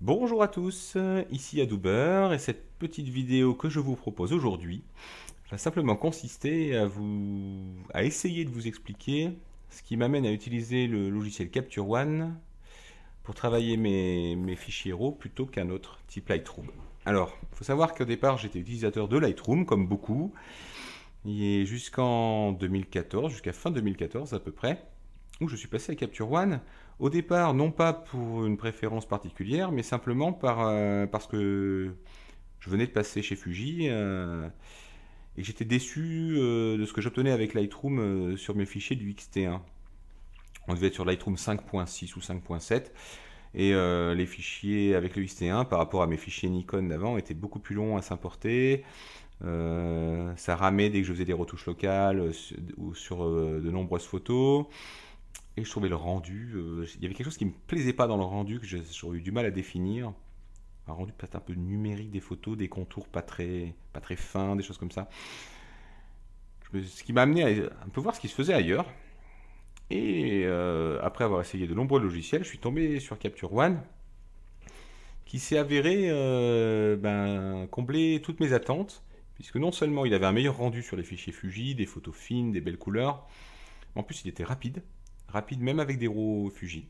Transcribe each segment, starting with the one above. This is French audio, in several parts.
Bonjour à tous, ici Adober et cette petite vidéo que je vous propose aujourd'hui va simplement consister à essayer de vous expliquer ce qui m'amène à utiliser le logiciel Capture One pour travailler mes fichiers RAW plutôt qu'un autre type Lightroom. Alors, il faut savoir qu'au départ j'étais utilisateur de Lightroom comme beaucoup et jusqu'en 2014, jusqu'à fin 2014 à peu près, où je suis passé à Capture One. Au départ, non pas pour une préférence particulière, mais simplement parce que je venais de passer chez Fuji et que j'étais déçu de ce que j'obtenais avec Lightroom sur mes fichiers du XT1. On devait être sur Lightroom 5.6 ou 5.7 et les fichiers avec le XT1 par rapport à mes fichiers Nikon d'avant étaient beaucoup plus longs à s'importer. Ça ramait dès que je faisais des retouches locales ou sur de nombreuses photos. Et je trouvais le rendu, il y avait quelque chose qui me plaisait pas dans le rendu, que j'aurais eu du mal à définir. Un rendu peut-être un peu numérique des photos, des contours pas très fins, des choses comme ça. Ce qui m'a amené à un peu voir ce qui se faisait ailleurs. Et après avoir essayé de nombreux logiciels, je suis tombé sur Capture One, qui s'est avéré combler toutes mes attentes, puisque non seulement il avait un meilleur rendu sur les fichiers Fuji, des photos fines, des belles couleurs, mais en plus il était rapide même avec des RAW Fuji.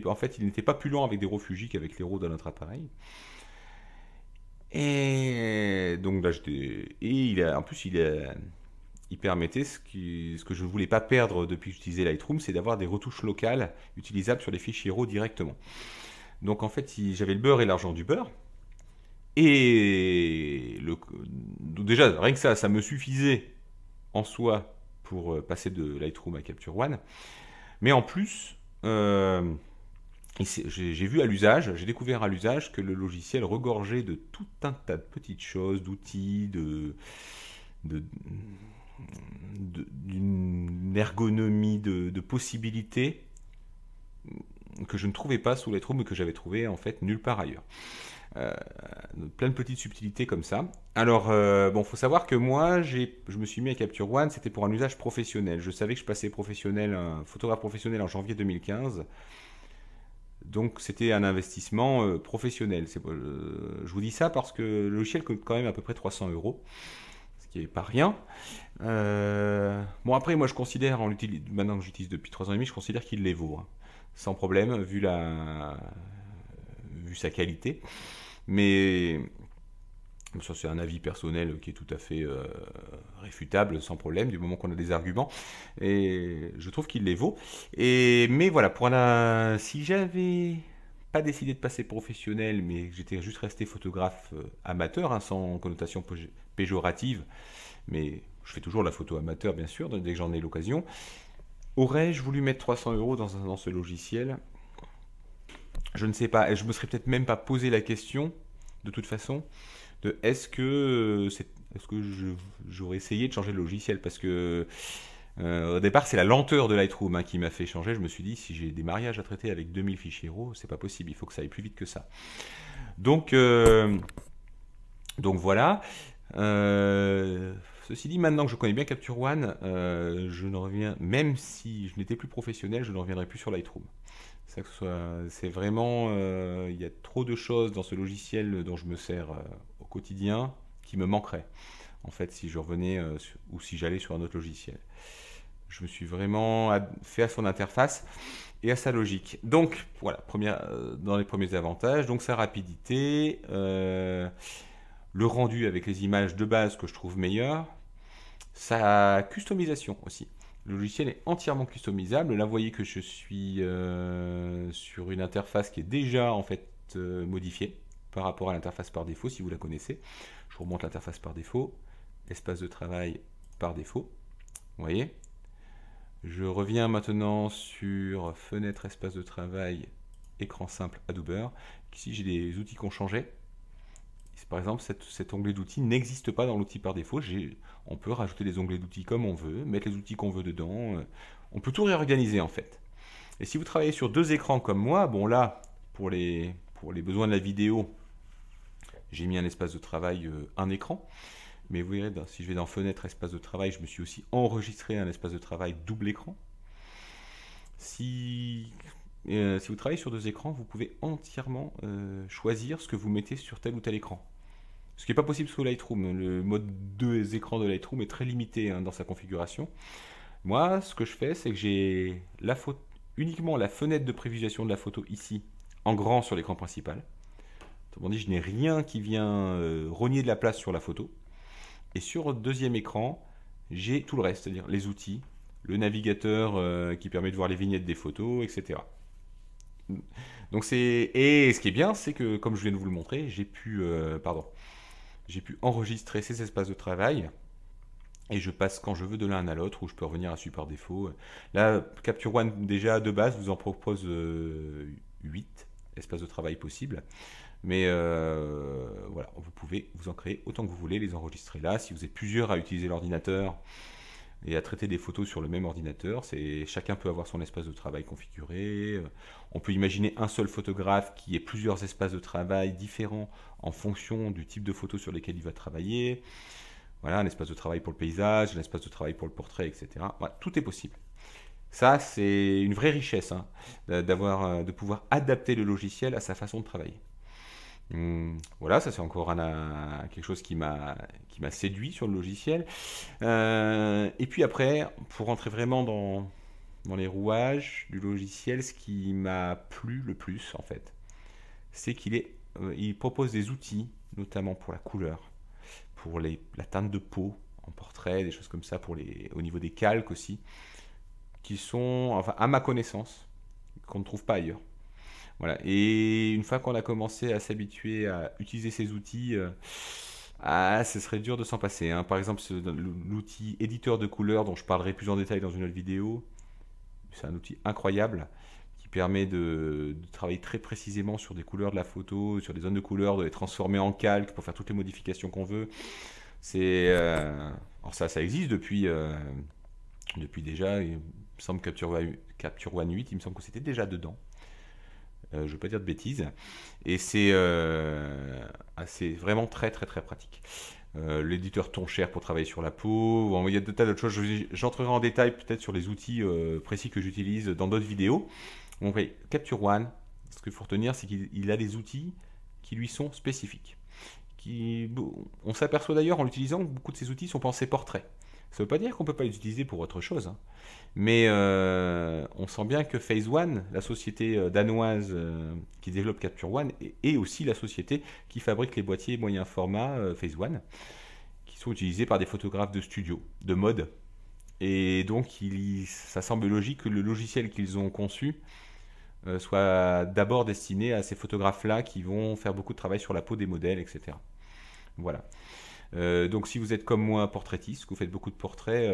En fait, il n'était pas plus lent avec des RAW Fuji qu'avec les RAW de notre appareil. Et donc là, en plus, il permettait ce que je ne voulais pas perdre depuis que j'utilisais Lightroom, c'est d'avoir des retouches locales utilisables sur les fichiers RAW directement. Donc en fait, j'avais le beurre et l'argent du beurre. Et donc déjà, rien que ça me suffisait en soi pour passer de Lightroom à Capture One. Mais en plus, j'ai vu à l'usage, j'ai découvert à l'usage que le logiciel regorgeait de tout un tas de petites choses, d'outils, d'une ergonomie, de possibilités que je ne trouvais pas sous Lightroom et que j'avais trouvé en fait nulle part ailleurs. Euh, Plein de petites subtilités comme ça. Alors, bon, faut savoir que moi, je me suis mis à Capture One, c'était pour un usage professionnel. Je savais que je passais professionnel, un photographe professionnel en janvier 2015. Donc, c'était un investissement professionnel. Je vous dis ça parce que le logiciel coûte quand même à peu près 300 euros, ce qui n'est pas rien. Bon, après, moi, je considère, maintenant que j'utilise depuis 3 ans et demi, je considère qu'il les vaut, hein, sans problème, vu sa qualité. Mais ça, c'est un avis personnel qui est tout à fait réfutable, sans problème, du moment qu'on a des arguments. Et je trouve qu'il les vaut. Mais voilà, si j'avais pas décidé de passer professionnel, mais que j'étais juste resté photographe amateur, hein, sans connotation péjorative, mais je fais toujours la photo amateur, bien sûr, dès que j'en ai l'occasion, aurais-je voulu mettre 300 euros dans ce logiciel? Je ne sais pas, et je me serais peut-être même pas posé la question, de toute façon, de est-ce que j'aurais essayé de changer le logiciel parce que au départ c'est la lenteur de Lightroom hein, qui m'a fait changer. Je me suis dit si j'ai des mariages à traiter avec 2000 fichiers RAW, c'est pas possible, il faut que ça aille plus vite que ça. Donc, euh, donc voilà. Ceci dit, maintenant que je connais bien Capture One, je ne reviens, même si je n'étais plus professionnel, je ne reviendrai plus sur Lightroom. C'est vraiment, il y a trop de choses dans ce logiciel dont je me sers au quotidien qui me manqueraient. En fait, si je revenais ou si j'allais sur un autre logiciel. Je me suis vraiment fait à son interface et à sa logique. Donc, voilà, dans les premiers avantages, donc sa rapidité, le rendu avec les images de base que je trouve meilleur, sa customisation aussi. Le logiciel est entièrement customisable. Là, vous voyez que je suis sur une interface qui est déjà en fait modifiée par rapport à l'interface par défaut, si vous la connaissez. Je vous remonte l'interface par défaut, espace de travail par défaut. Vous voyez. Je reviens maintenant sur fenêtre, espace de travail, écran simple Adober. Ici, j'ai des outils qui ont changé. Par exemple, cet onglet d'outils n'existe pas dans l'outil par défaut. On peut rajouter des onglets d'outils comme on veut, mettre les outils qu'on veut dedans. On peut tout réorganiser en fait. Et si vous travaillez sur deux écrans comme moi, bon là, pour les besoins de la vidéo, j'ai mis un espace de travail, un écran. Mais vous verrez, si je vais dans fenêtre, espace de travail, je me suis aussi enregistré un espace de travail double écran. Si si vous travaillez sur deux écrans, vous pouvez entièrement choisir ce que vous mettez sur tel ou tel écran. Ce qui n'est pas possible sous Lightroom. Le mode 2 écrans de Lightroom est très limité hein, dans sa configuration. Moi, ce que je fais, c'est que j'ai uniquement la fenêtre de prévisualisation de la photo ici, en grand sur l'écran principal. Autrement dit, je n'ai rien qui vient rogner de la place sur la photo. Et sur le deuxième écran, j'ai tout le reste, c'est-à-dire les outils, le navigateur qui permet de voir les vignettes des photos, etc. Donc et ce qui est bien, c'est que, comme je viens de vous le montrer, j'ai pu enregistrer ces espaces de travail et je passe quand je veux de l'un à l'autre ou je peux revenir à support défaut. Là, Capture One, déjà de base, vous en propose 8 espaces de travail possibles. Mais voilà, vous pouvez vous en créer autant que vous voulez, les enregistrer là. Si vous êtes plusieurs à utiliser l'ordinateur et à traiter des photos sur le même ordinateur, chacun peut avoir son espace de travail configuré. On peut imaginer un seul photographe qui ait plusieurs espaces de travail différents en fonction du type de photos sur lesquelles il va travailler. Voilà, un espace de travail pour le paysage, un espace de travail pour le portrait, etc. Voilà, tout est possible. Ça, c'est une vraie richesse hein, de pouvoir adapter le logiciel à sa façon de travailler. Voilà, ça c'est encore quelque chose qui m'a séduit sur le logiciel. Et puis après, pour rentrer vraiment dans les rouages du logiciel, ce qui m'a plu le plus en fait, c'est il propose des outils, notamment pour la couleur, pour la teinte de peau en portrait, des choses comme ça, au niveau des calques aussi, qui sont, enfin, à ma connaissance, qu'on ne trouve pas ailleurs. Voilà. Et une fois qu'on a commencé à s'habituer à utiliser ces outils, ce serait dur de s'en passer. Hein. Par exemple, l'outil éditeur de couleurs dont je parlerai plus en détail dans une autre vidéo, c'est un outil incroyable qui permet de travailler très précisément sur des couleurs de la photo, sur des zones de couleurs, de les transformer en calque pour faire toutes les modifications qu'on veut. Alors ça existe depuis déjà, il me semble Capture One 8, il me semble que c'était déjà dedans. Je ne veux pas dire de bêtises. Et c'est vraiment très très très pratique. L'éditeur Toncher pour travailler sur la peau. Il y a de tas d'autres choses. J'entrerai en détail peut-être sur les outils précis que j'utilise dans d'autres vidéos. Donc, Capture One, ce qu'il faut retenir, c'est qu'il a des outils qui lui sont spécifiques. On s'aperçoit d'ailleurs en l'utilisant que beaucoup de ces outils sont pensés portraits. Ça ne veut pas dire qu'on ne peut pas les utiliser pour autre chose. Hein. Mais on sent bien que Phase One, la société danoise qui développe Capture One, est aussi la société qui fabrique les boîtiers moyen format Phase One, qui sont utilisés par des photographes de studio, de mode. Et donc, ça semble logique que le logiciel qu'ils ont conçu soit d'abord destiné à ces photographes-là qui vont faire beaucoup de travail sur la peau des modèles, etc. Voilà. Donc si vous êtes comme moi portraitiste, que vous faites beaucoup de portraits,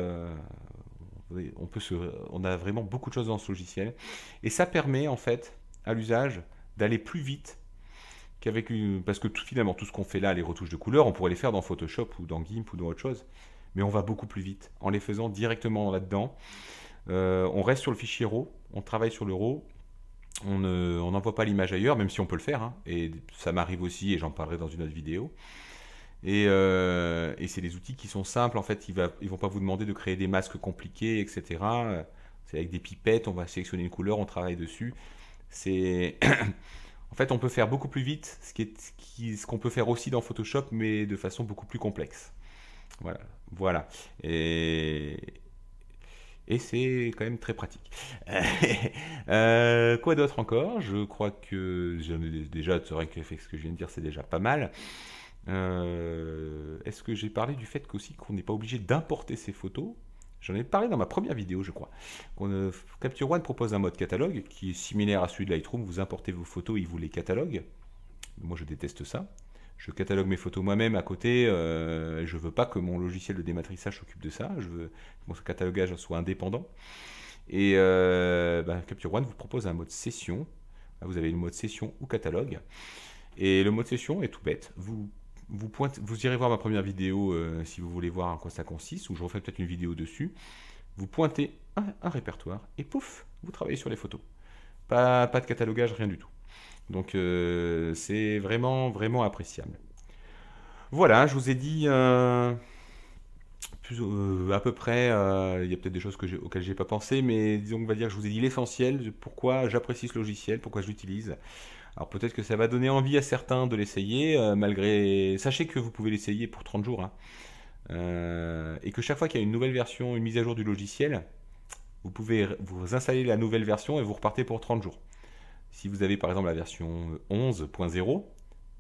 on a vraiment beaucoup de choses dans ce logiciel. Et ça permet en fait à l'usage d'aller plus vite parce que finalement tout ce qu'on fait là, les retouches de couleurs, on pourrait les faire dans Photoshop ou dans GIMP ou dans autre chose. Mais on va beaucoup plus vite en les faisant directement là-dedans. On reste sur le fichier RAW, on travaille sur le RAW. On n'envoie pas l'image ailleurs, même si on peut le faire. Hein, et ça m'arrive aussi, et j'en parlerai dans une autre vidéo. Et c'est des outils qui sont simples. En fait, ils ne vont pas vous demander de créer des masques compliqués, etc. C'est avec des pipettes, on va sélectionner une couleur, on travaille dessus. En fait, on peut faire beaucoup plus vite ce qu'on peut faire aussi dans Photoshop, mais de façon beaucoup plus complexe. Voilà. Et c'est quand même très pratique. Quoi d'autre encore? Je crois que déjà, c'est vrai que ce que je viens de dire, c'est déjà pas mal. Est-ce que j'ai parlé du fait qu'on n'est pas obligé d'importer ces photos? J'en ai parlé dans ma première vidéo, je crois. Capture One propose un mode catalogue qui est similaire à celui de Lightroom. Vous importez vos photos, il vous les catalogue. Moi, je déteste ça. Je catalogue mes photos moi-même à côté. Je ne veux pas que mon logiciel de dématrissage s'occupe de ça. Je veux que mon catalogage soit indépendant. Et Capture One vous propose un mode session. Là, vous avez le mode session ou catalogue. Et le mode session est tout bête. Vous irez voir ma première vidéo si vous voulez voir en quoi ça consiste, ou je refais peut-être une vidéo dessus. Vous pointez un répertoire et pouf, vous travaillez sur les photos. Pas de catalogage, rien du tout. Donc c'est vraiment, vraiment appréciable. Voilà, je vous ai dit À peu près, il y a peut-être des choses auxquelles j'ai pas pensé, mais disons, on va dire que je vous ai dit l'essentiel, de pourquoi j'apprécie ce logiciel, pourquoi je l'utilise. Alors peut-être que ça va donner envie à certains de l'essayer, malgré... Sachez que vous pouvez l'essayer pour 30 jours, hein. Et que chaque fois qu'il y a une nouvelle version, une mise à jour du logiciel, vous pouvez vous installer la nouvelle version et vous repartez pour 30 jours. Si vous avez par exemple la version 11.0,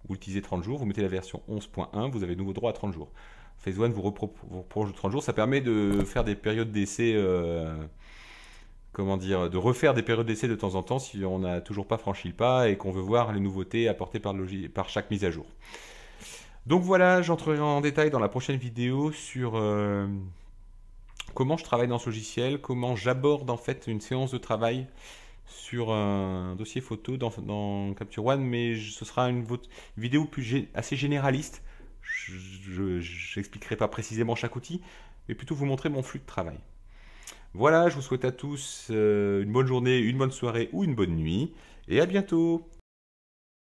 vous utilisez 30 jours, vous mettez la version 11.1, vous avez de nouveau droit à 30 jours. Phase One vous prolonge de 30 jours, ça permet de faire des périodes d'essai, comment dire, de refaire des périodes d'essai de temps en temps si on n'a toujours pas franchi le pas et qu'on veut voir les nouveautés apportées par chaque mise à jour. Donc voilà, j'entrerai en détail dans la prochaine vidéo sur comment je travaille dans ce logiciel, comment j'aborde en fait une séance de travail sur un dossier photo dans Capture One, mais ce sera une vidéo assez généraliste. Je n'expliquerai pas précisément chaque outil, mais plutôt vous montrer mon flux de travail. Voilà, je vous souhaite à tous une bonne journée, une bonne soirée ou une bonne nuit, et à bientôt.